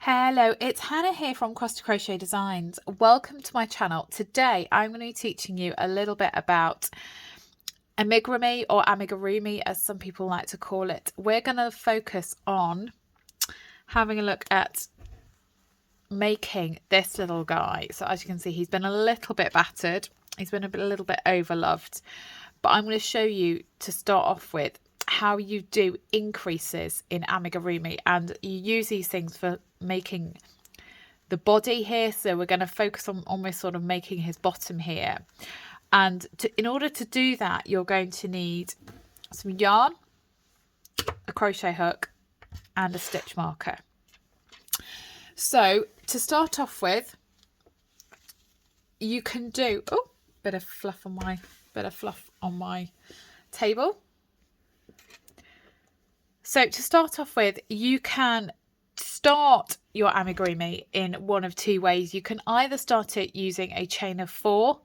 Hello, it's Hannah here from Cross to Crochet Designs. Welcome to my channel. Today I'm going to be teaching you a little bit about amigurumi, or amigurumi as some people like to call it. We're going to focus on having a look at making this little guy. So as you can see, he's been a little bit battered. He's been a little bit overloved, but I'm going to show you to start off with how you do increases in amigurumi, and you use these things for making the body here. So we're going to focus on almost sort of making his bottom here, and in order to do that, you're going to need some yarn, a crochet hook, and a stitch marker. So to start off with, you can do bit of fluff on my table. So to start off with, you can start your amigurumi in one of two ways. You can either start it using a chain of 4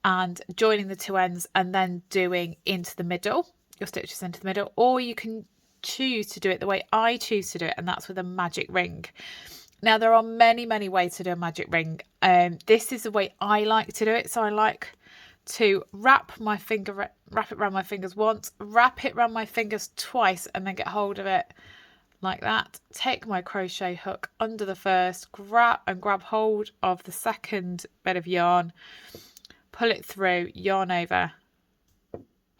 and joining the two ends and then doing into the middle, your stitches into the middle, or you can choose to do it the way I choose to do it, and that's with a magic ring. Now there are many ways to do a magic ring. This is the way I like to do it. So I like to wrap it around my fingers once, wrap it around my fingers twice, and then get hold of it like that. Take my crochet hook under the first, grab hold of the second bit of yarn, pull it through, yarn over,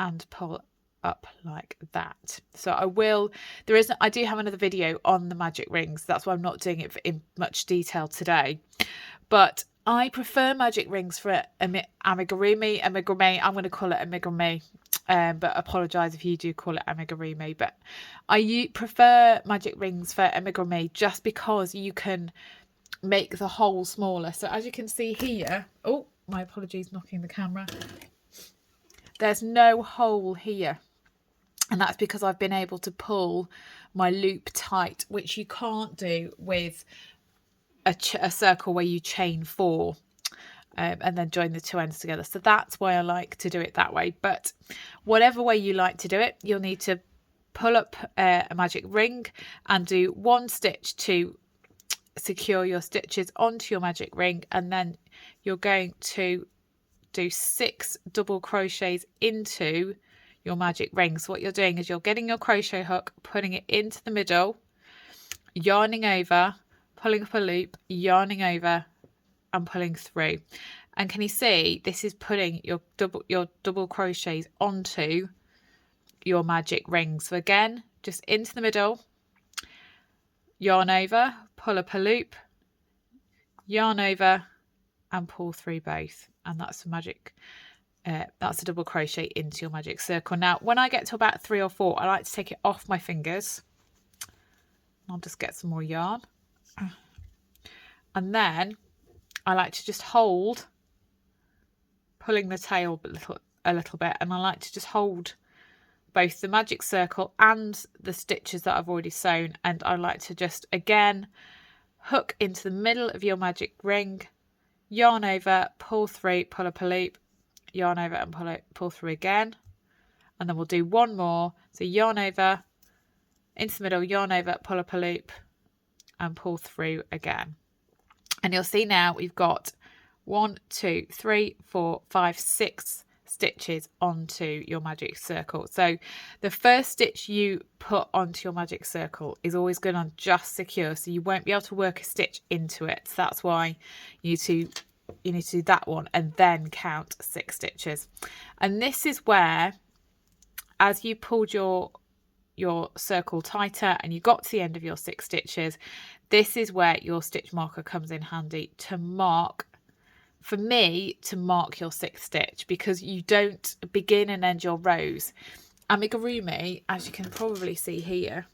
and pull up like that. So I do have another video on the magic rings. That's why I'm not doing it in much detail today, but I prefer magic rings for amigurumi. I'm going to call it amigurumi, but apologise if you do call it amigurumi. But I prefer magic rings for amigurumi just because you can make the hole smaller. So as you can see here, my apologies, knocking the camera. There's no hole here, and that's because I've been able to pull my loop tight, which you can't do with a circle where you chain 4 and then join the two ends together. So that's why I like to do it that way. But whatever way you like to do it, you'll need to pull up a magic ring and do 1 stitch to secure your stitches onto your magic ring, and then you're going to do 6 double crochets into your magic ring. So what you're doing is you're getting your crochet hook, putting it into the middle, yarning over, pulling up a loop, yarning over, and pulling through. And can you see, this is putting your double crochets onto your magic ring. So again, just into the middle, yarn over, pull up a loop, yarn over, and pull through both. And that's the magic. That's a double crochet into your magic circle. Now, when I get to about 3 or 4, I like to take it off my fingers. I'll just get some more yarn. And then I like to just hold, pulling the tail a little bit, and I like to just hold both the magic circle and the stitches that I've already sewn, and I like to just again hook into the middle of your magic ring, yarn over, pull through, pull up a loop, yarn over and pull through again, and then we'll do 1 more. So yarn over, into the middle, yarn over, pull up a loop, and pull through again. And you'll see now we've got 1, 2, 3, 4, 5, 6 stitches onto your magic circle. So the first stitch you put onto your magic circle is always going to just secure, so you won't be able to work a stitch into it. So that's why you need to do that one and then count 6 stitches. And this is where, as you pulled your circle tighter and you got to the end of your 6 stitches, this is where your stitch marker comes in handy to mark, for me, to mark your 6th stitch, because you don't begin and end your rows. Amigurumi, as you can probably see here,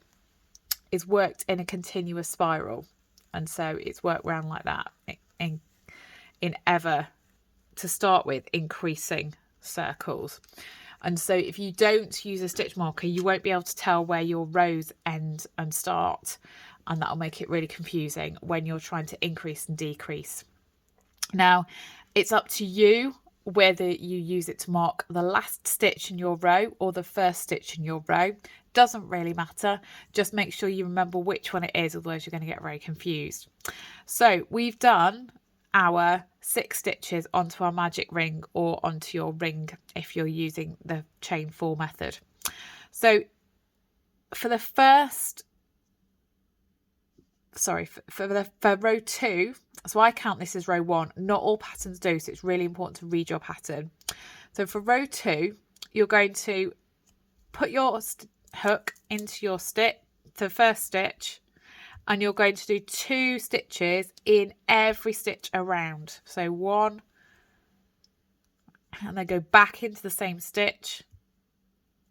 is worked in a continuous spiral, and so it's worked around like that in ever, to start with, increasing circles. And so if you don't use a stitch marker, you won't be able to tell where your rows end and start, and that'll make it really confusing when you're trying to increase and decrease. Now, it's up to you whether you use it to mark the last stitch in your row or the first stitch in your row. Doesn't really matter. Just make sure you remember which one it is, otherwise you're going to get very confused. So we've done our 6 stitches onto our magic ring or onto your ring if you're using the chain 4 method. So for the first, for row 2, so I count this as row 1. Not all patterns do, so it's really important to read your pattern. So for row 2, you're going to put your hook into your stitch, the first stitch, and you're going to do 2 stitches in every stitch around. So 1, and then go back into the same stitch.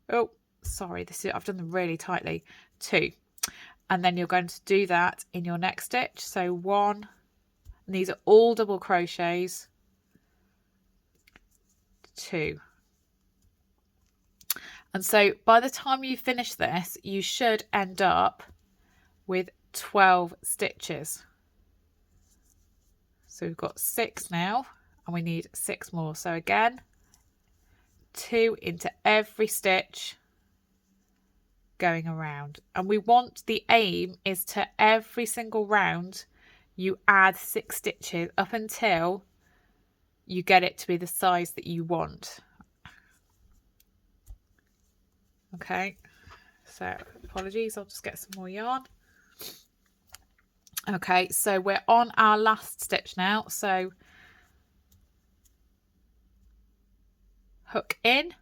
Oh, sorry, I've done them really tightly. 2, and then you're going to do that in your next stitch. So 1, and these are all double crochets. 2. And so by the time you finish this, you should end up with 12 stitches. So we've got 6 now, and we need 6 more. So again, 2 into every stitch going around. And we want, the aim is to every single round you add 6 stitches up until you get it to be the size that you want. Okay, so apologies, I'll just get some more yarn. Okay, so we're on our last stitch now. So hook in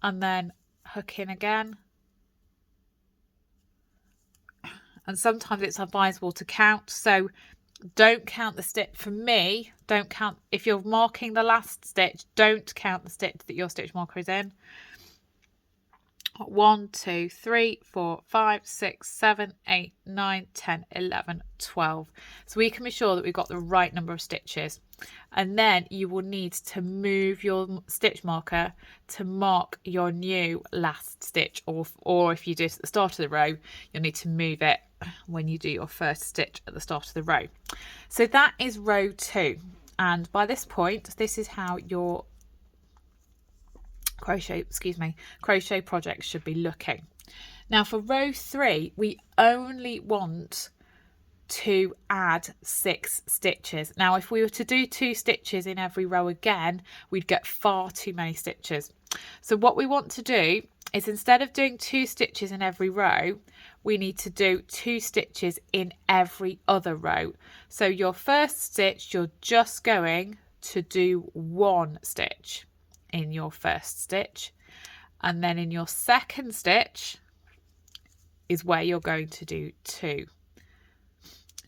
and then hook in again. And sometimes it's advisable to count. So don't count the stitch. For me, don't count. If you're marking the last stitch, don't count the stitch that your stitch marker is in. 1, 2, 3, 4, 5, 6, 7, 8, 9, 10, 11, 12. So we can be sure that we've got the right number of stitches. And then you will need to move your stitch marker to mark your new last stitch, or if you do it at the start of the row, you'll need to move it when you do your first stitch at the start of the row. So that is row 2, and by this point, this is how your crochet project should be looking. Now for row 3, we only want to add 6 stitches. Now if we were to do 2 stitches in every row again, we'd get far too many stitches. So what we want to do is, instead of doing 2 stitches in every row, we need to do 2 stitches in every other row. So your first stitch, you're just going to do 1 stitch in your first stitch, and then in your second stitch is where you're going to do 2.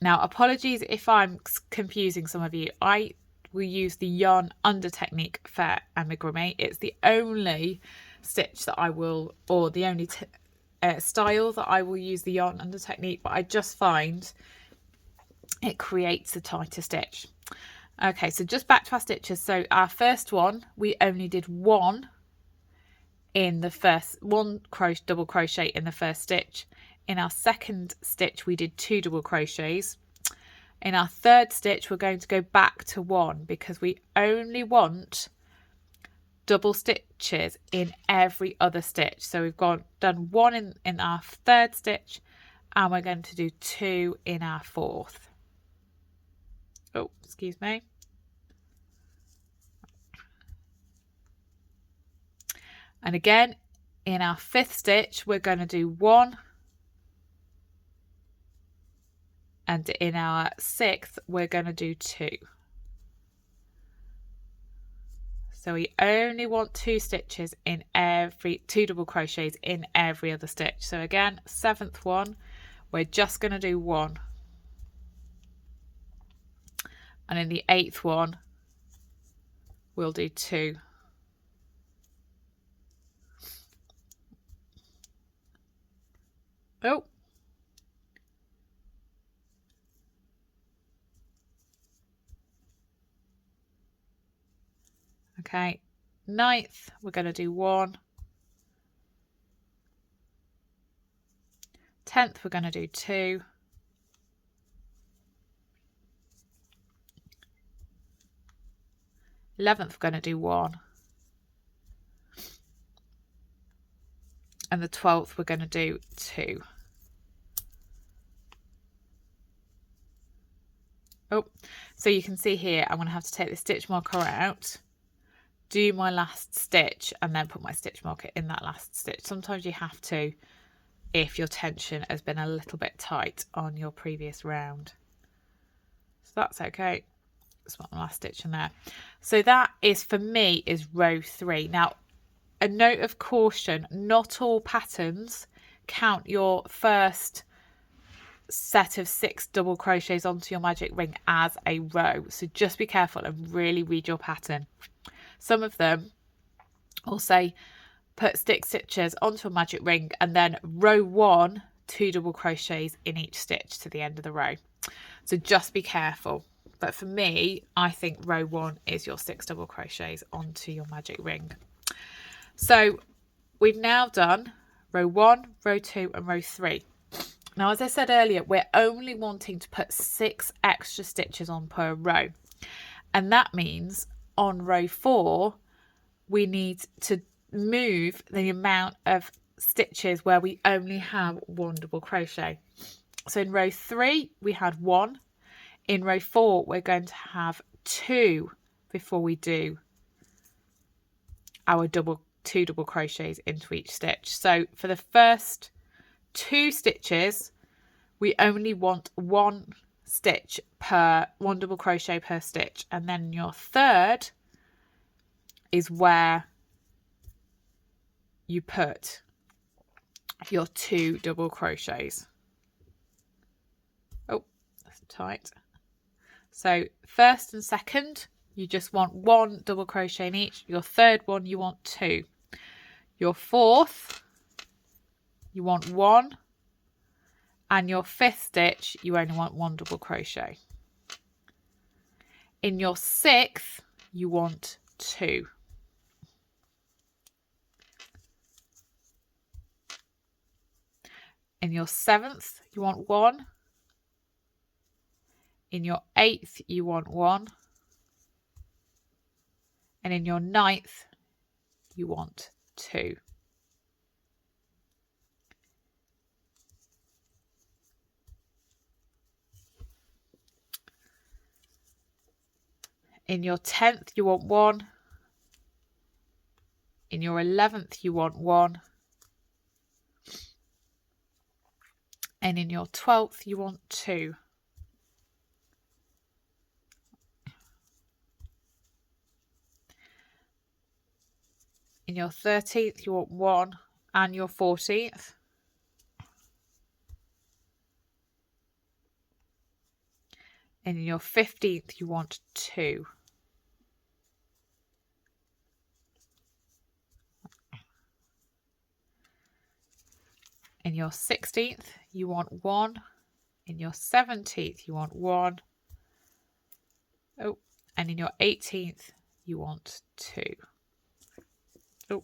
Now apologies if I'm confusing some of you. I will use the yarn under technique for amigurumi. It's the only stitch that I will, or the only style that I will use the yarn under technique, but I just find it creates a tighter stitch. Okay, so just back to our stitches. So our first one, we only did 1 in the first, 1 double crochet in the first stitch. In our second stitch, we did 2 double crochets. In our third stitch, we're going to go back to 1 because we only want double stitches in every other stitch. So we've done 1 in our third stitch, and we're going to do 2 in our fourth. Oh, excuse me. And again, in our fifth stitch, we're going to do 1. And in our sixth, we're going to do 2. So we only want 2 stitches in every, 2 double crochets in every other stitch. So again, 7th one, we're just going to do 1. And in the 8th one, we'll do 2. Oh. Okay, 9th, we're going to do 1. 10th, we're going to do 2. 11th, we're going to do 1. And the 12th, we're going to do 2. Oh, so you can see here, I'm going to have to take the stitch marker out, do my last stitch, and then put my stitch marker in that last stitch. Sometimes you have to if your tension has been a little bit tight on your previous round. So that's okay. Just put my last stitch in there. So that is, for me, is row 3. Now, a note of caution, not all patterns count your first set of 6 double crochets onto your magic ring as a row, so just be careful and really read your pattern. Some of them will say put stick stitches onto a magic ring and then row 1 2 double crochets in each stitch to the end of the row, so just be careful. But for me, I think row 1 is your 6 double crochets onto your magic ring. So we've now done row 1, row 2 and row 3. Now, as I said earlier, we're only wanting to put 6 extra stitches on per row. And that means on row 4, we need to move the amount of stitches where we only have 1 double crochet. So in row 3, we had 1. In row 4, we're going to have 2 before we do our 2 double crochets into each stitch. So for the first 2 stitches, we only want 1 stitch per 1 double crochet per stitch, and then your third is where you put your 2 double crochets. Oh, that's tight. So first and second, you just want 1 double crochet in each. Your third one, you want 2. Your fourth, you want 1. And your 5th stitch, you only want 1 double crochet. In your 6th, you want 2. In your 7th, you want 1. In your 8th, you want 1. And in your 9th, you want 2. In your 10th, you want 1. In your 11th, you want 1. And in your 12th, you want 2. In your 13th, you want 1. And your 14th. And in your 15th, you want 2. In your 16th, you want 1. In your 17th, you want 1. Oh, and in your 18th, you want 2. Oh.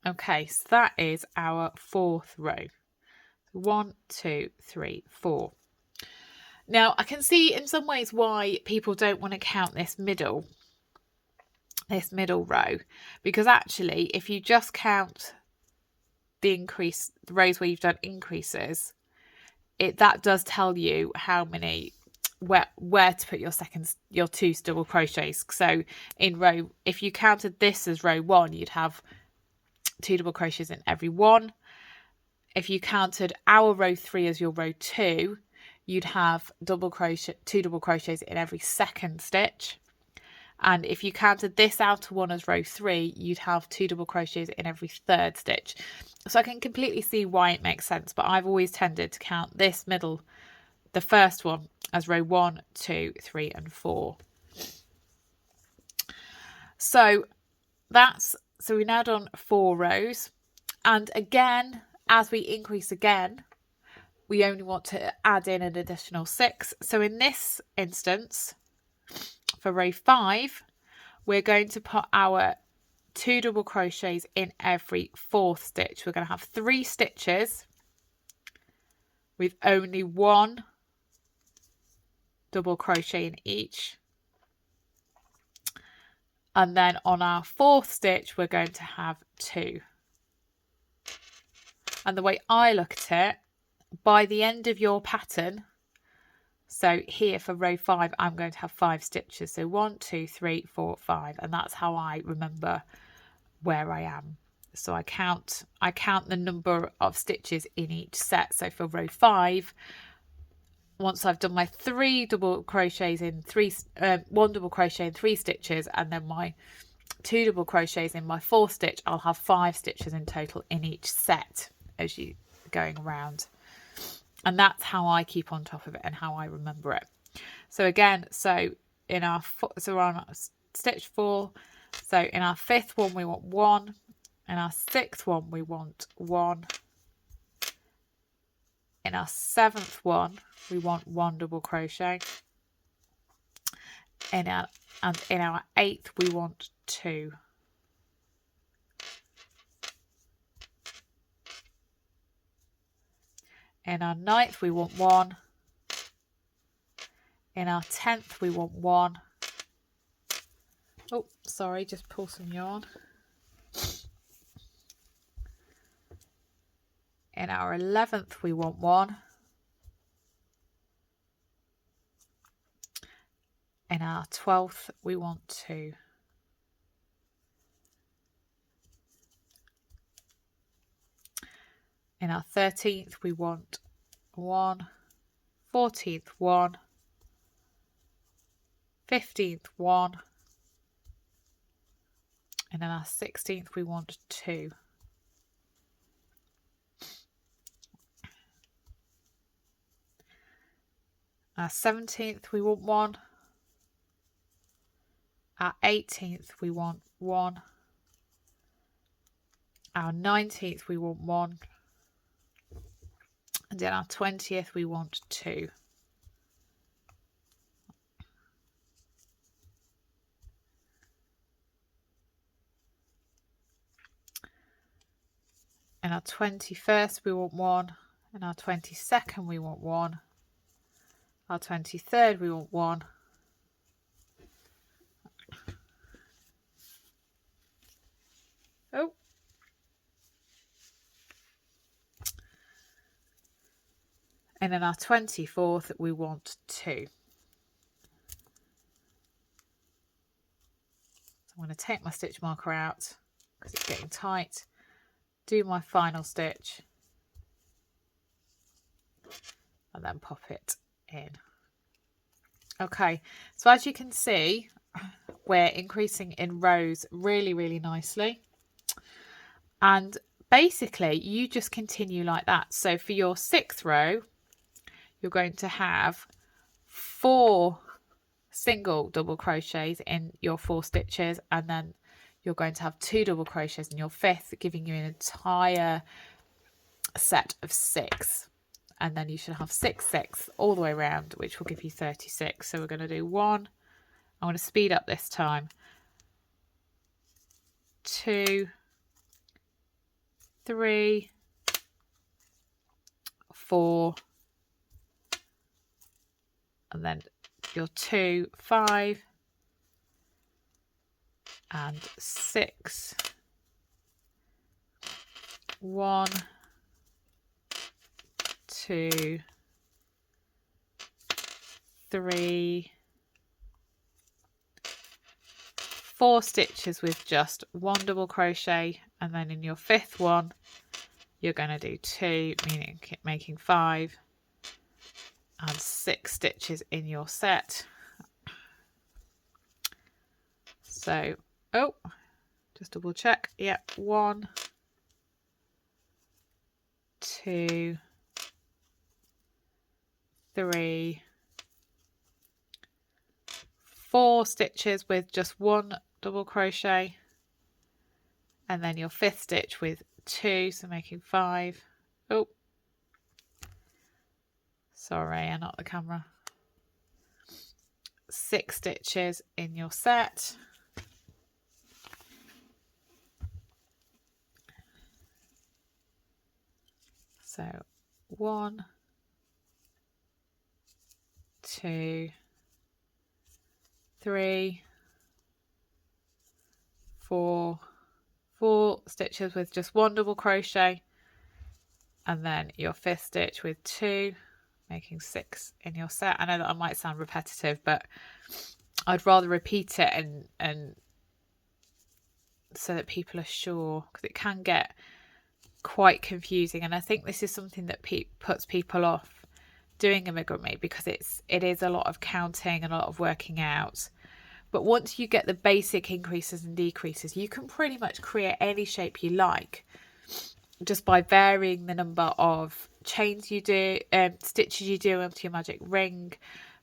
Okay, so that is our 4th row. 1, 2, 3, 4. Now, I can see in some ways why people don't want to count this middle row, because actually, if you just count the rows where you've done increases, that does tell you how many, where to put your 2 double crochets. So in row, if you counted this as row 1, you'd have 2 double crochets in every one. If you counted our row 3 as your row 2, you'd have 2 double crochets in every second stitch. And if you counted this outer one as row 3, you'd have 2 double crochets in every third stitch. So I can completely see why it makes sense, but I've always tended to count this middle, the first one, as row 1, 2, 3 and 4. So that's So we've now done 4 rows, and again, as we increase again, we only want to add in an additional 6. So in this instance, for row 5, we're going to put our 2 double crochets in every 4th stitch. We're going to have 3 stitches with only 1 double crochet in each. And then on our 4th stitch, we're going to have 2. And the way I look at it, by the end of your pattern, so here for row 5, I'm going to have 5 stitches. So 1, 2, 3, 4, 5. And that's how I remember where I am. So I count the number of stitches in each set. So for row 5, once I've done my 3 double crochets in 1 double crochet in 3 stitches, and then my 2 double crochets in my 4th stitch, I'll have 5 stitches in total in each set as you going around. And that's how I keep on top of it and how I remember it. So again, we're on stitch 4. So in our 5th one, we want 1. In our 6th one, we want 1. In our 7th one, we want 1 double crochet. In our 8th, we want 2. In our 9th, we want 1. In our 10th, we want 1. Oh, sorry, just pull some yarn. In our 11th, we want 1. In our 12th, we want 2. In our 13th, we want 1. 14th, 1. 15th, 1. And in our 16th, we want 2. Our 17th, we want 1. Our 18th, we want 1. Our 19th, we want 1. And in our 20th, we want 2. In our 21st, we want 1. In our 22nd, we want 1. Our 23rd, we want 1. Oh. And in our 24th, we want 2. So I'm going to take my stitch marker out because it's getting tight. Do my final stitch. And then pop it in. Okay, so as you can see, we're increasing in rows really, really nicely. And basically, you just continue like that. So for your 6th row, you're going to have 4 single double crochets in your 4 stitches, and then you're going to have 2 double crochets in your 5th, giving you an entire set of 6. And then you should have 6 6 all the way around, which will give you 36. So we're going to do 1. I'm going to speed up this time. 2, 3, 4, and then your 2, 5, and 6. 1, 2, 3, 4 stitches with just 1 double crochet, and then in your 5th one you're going to do 2, meaning making 5, and 6 stitches in your set. So just double check. Yep, 1, 2, 3, 4 stitches with just 1 double crochet, and then your 5th stitch with 2, so making 5. Oh, sorry, I knocked the camera. 6 stitches in your set. So 1, 2, 3, 4 stitches with just 1 double crochet, and then your 5th stitch with 2, making 6 in your set. I know that I might sound repetitive, but I'd rather repeat it and so that people are sure, because it can get quite confusing, and I think this is something that puts people off doing amigurumi, because it is a lot of counting and a lot of working out. But once you get the basic increases and decreases, you can pretty much create any shape you like just by varying the number of chains you do, stitches you do into your magic ring,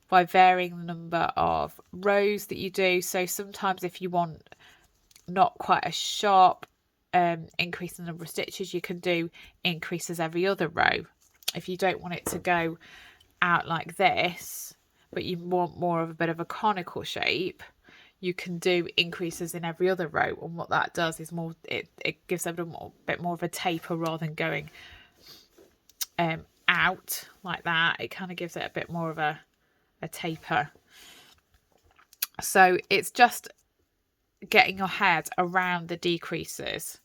by varying the number of rows that you do. So sometimes if you want not quite a sharp increase in the number of stitches, you can do increases every other row. If you don't want it to go out like this, but you want more of a bit of a conical shape, you can do increases in every other row. And what that does is it gives it a bit more of a taper rather than going out like that. It kind of gives it a bit more of a taper. So it's just getting your head around the increases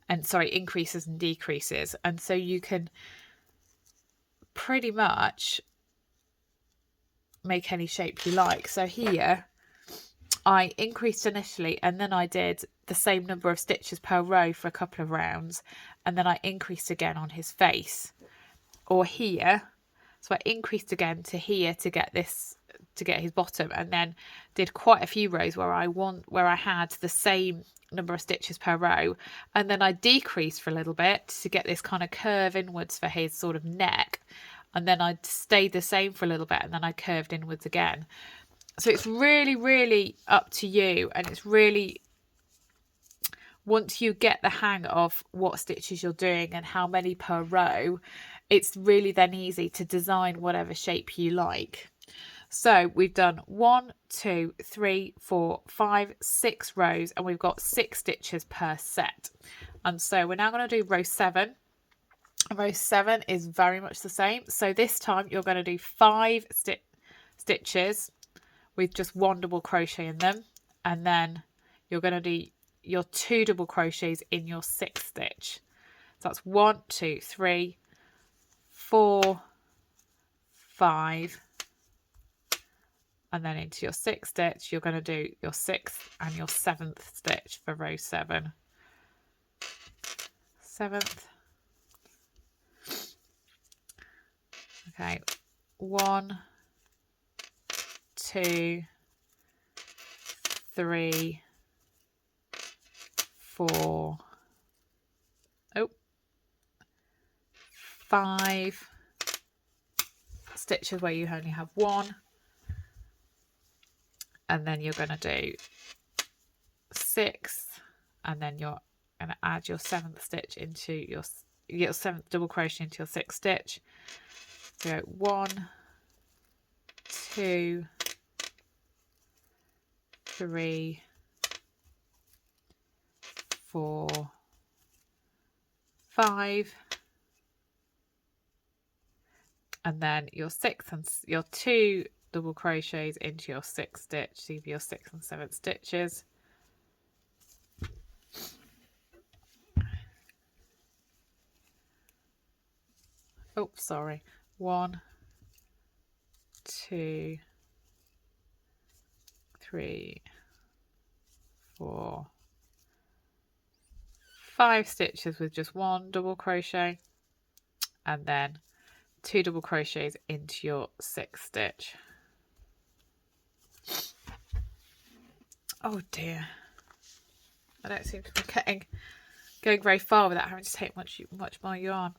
and decreases, and so you can pretty much make any shape you like. So here I increased initially, and then I did the same number of stitches per row for a couple of rounds, and then I increased again on his face, or here, so I increased again to here to get his bottom, and then did quite a few rows where I had the same number of stitches per row, and then I decreased for a little bit to get this kind of curve inwards for his sort of neck, and then I stayed the same for a little bit, and then I curved inwards again. So it's really, really up to you, and it's really, once you get the hang of what stitches you're doing and how many per row, it's really then easy to design whatever shape you like. So we've done 1, 2, 3, 4, 5, 6 rows, and we've got 6 stitches per set. And so we're now going to do row 7. Row 7 is very much the same. So this time you're going to do 5 stitches with just 1 double crochet in them, and then you're going to do your 2 double crochets in your 6th stitch. So that's 1, 2, 3, 4, 5, and then into your 6th stitch you're going to do your 6th and your 7th stitch for row 7. 7th. Okay, 1, 2, 3, 4, 5 stitches where you only have 1, and then you're going to do 6, and then you're going to add your 7th stitch into your 7th double crochet into your 6th stitch. So 1, 2, 3, 4, 5, and then your 6th and your 2 double crochets into your 6th stitch, so your 6th and 7th stitches. Oh, sorry. 1, 2, 3, 4, 5 stitches with just 1 double crochet, and then 2 double crochets into your 6th stitch. Oh dear, I don't seem to be going very far without having to take much more yarn.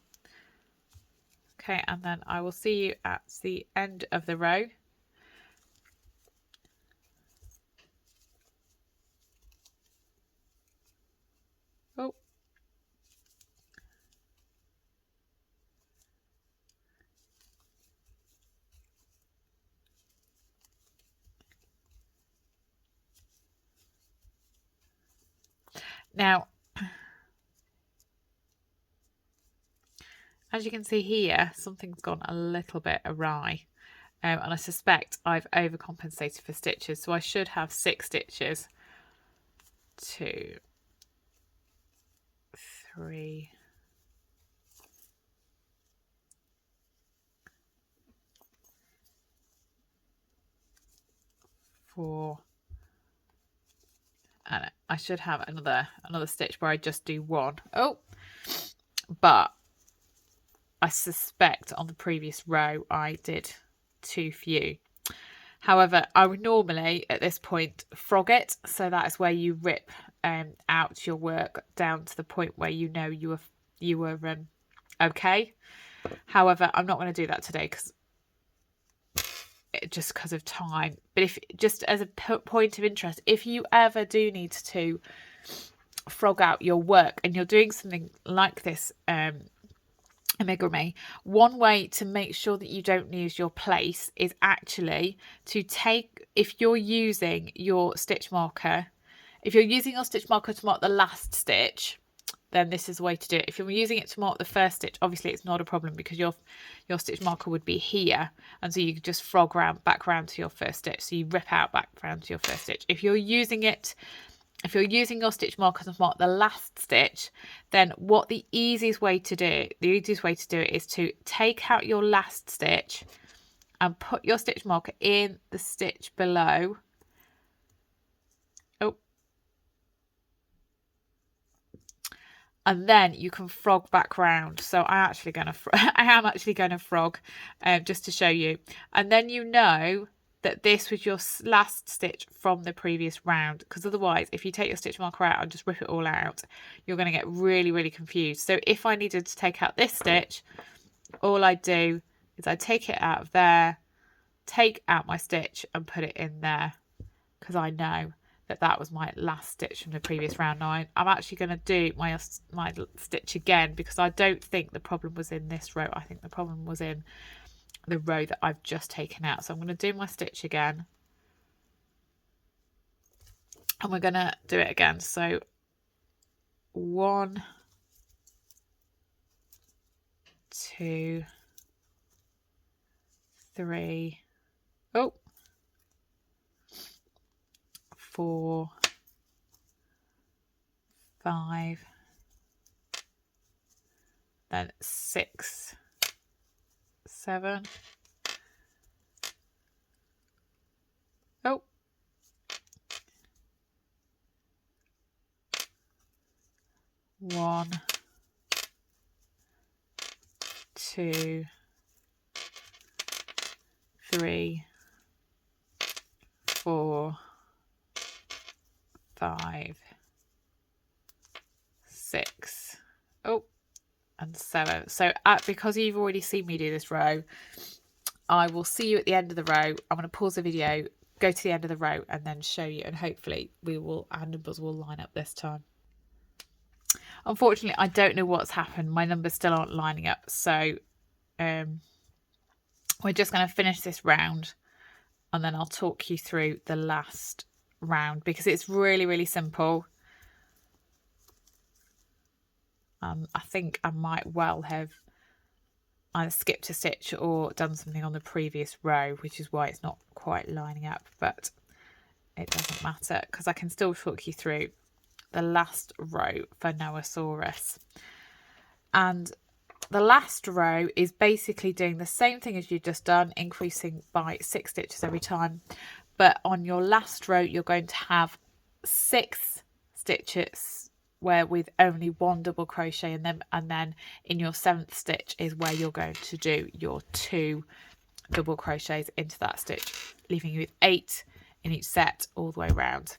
Okay, and then I will see you at the end of the row. Now, as you can see here, something's gone a little bit awry. And I suspect I've overcompensated for stitches. So I should have 6 stitches. 2, 3, 4, and I should have another stitch where I just do 1. Oh, but I suspect on the previous row I did too few. However, I would normally at this point frog it, so that is where you rip out your work down to the point where you know you were okay. However, I'm not going to do that today because of time. But if just as a point of interest, if you ever do need to frog out your work and you're doing something like this amigurumi, one way to make sure that you don't lose your place is actually to take, if you're using your stitch marker, to mark the last stitch, then this is the way to do it. If you're using it to mark the first stitch, obviously it's not a problem because your stitch marker would be here, and so you could just frog back round to your first stitch. So you rip out back round to your first stitch. If you're using your stitch marker to mark the last stitch, then the easiest way to do it is to take out your last stitch and put your stitch marker in the stitch below. Oh. And then you can frog back round. So I am actually going to frog just to show you. And then you know that this was your last stitch from the previous round, because otherwise if you take your stitch marker out and just rip it all out, you're going to get really, really confused. So if I needed to take out this stitch, all I do is I take it out of there, take out my stitch and put it in there, because I know that was my last stitch from the previous round. Now I'm actually going to do my stitch again, because I don't think the problem was in this row. I think the problem was in the row that I've just taken out. So I'm going to do my stitch again, and we're going to do it again. So 1, 2, 3, 4, 5, then 6, 7, 1, 2, 3, 4, 5, 6, and 7. So because you've already seen me do this row, I will see you at the end of the row. I'm going to pause the video, go to the end of the row, and then show you, and hopefully our numbers will line up this time. Unfortunately, I don't know what's happened. My numbers still aren't lining up, so we're just going to finish this round, and then I'll talk you through the last round, because it's really, really simple. I think I might well have either skipped a stitch or done something on the previous row, which is why it's not quite lining up, but it doesn't matter because I can still talk you through the last row for Noasaurus. And the last row is basically doing the same thing as you've just done, increasing by 6 stitches every time. But on your last row, you're going to have 6 stitches where with only 1 double crochet in them. And then in your 7th stitch is where you're going to do your 2 double crochets into that stitch, leaving you with 8 in each set all the way around.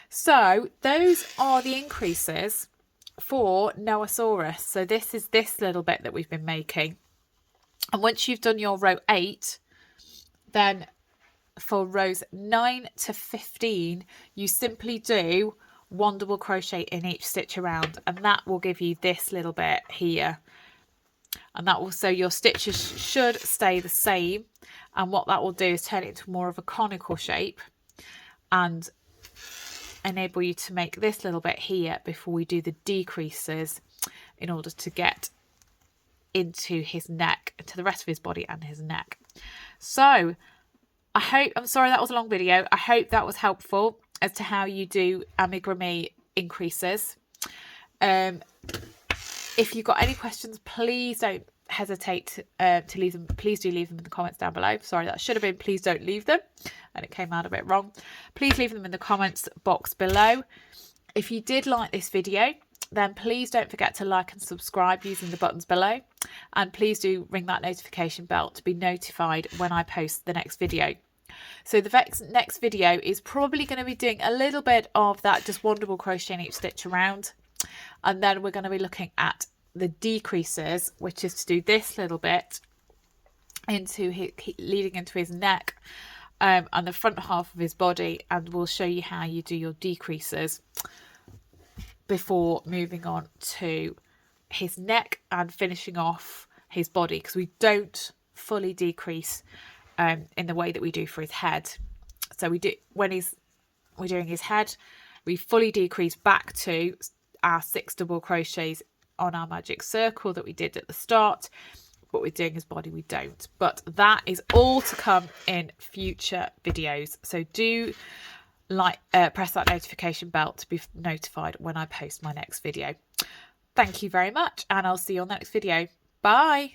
So those are the increases for Noasaurus. So this is this little bit that we've been making. And once you've done your row 8, then for rows 9 to 15, you simply do 1 double crochet in each stitch around, and that will give you this little bit here. And that will, so your stitches should stay the same, and what that will do is turn it into more of a conical shape. And enable you to make this little bit here before we do the decreases, in order to get into his neck, into the rest of his body and his neck. So I'm sorry that was a long video. I hope that was helpful as to how you do amigurumi increases. If you've got any questions, please don't hesitate to leave them. Please do leave them in the comments down below. Sorry, that should have been please don't leave them, and it came out a bit wrong. Please leave them in the comments box below. If you did like this video, then please don't forget to like and subscribe using the buttons below, and please do ring that notification bell to be notified when I post the next video. So the next video is probably going to be doing a little bit of that just one double crochet in each stitch around, and then we're going to be looking at the decreases, which is to do this little bit into leading into his neck and the front half of his body, and we'll show you how you do your decreases before moving on to his neck and finishing off his body, because we don't fully decrease in the way that we do for his head. So we do, when we're doing his head, we fully decrease back to our 6 double crochets on our magic circle that we did at the start, but we're doing his body, we don't. But that is all to come in future videos, so do press that notification bell to be notified when I post my next video. Thank you very much, and I'll see you on the next video. Bye.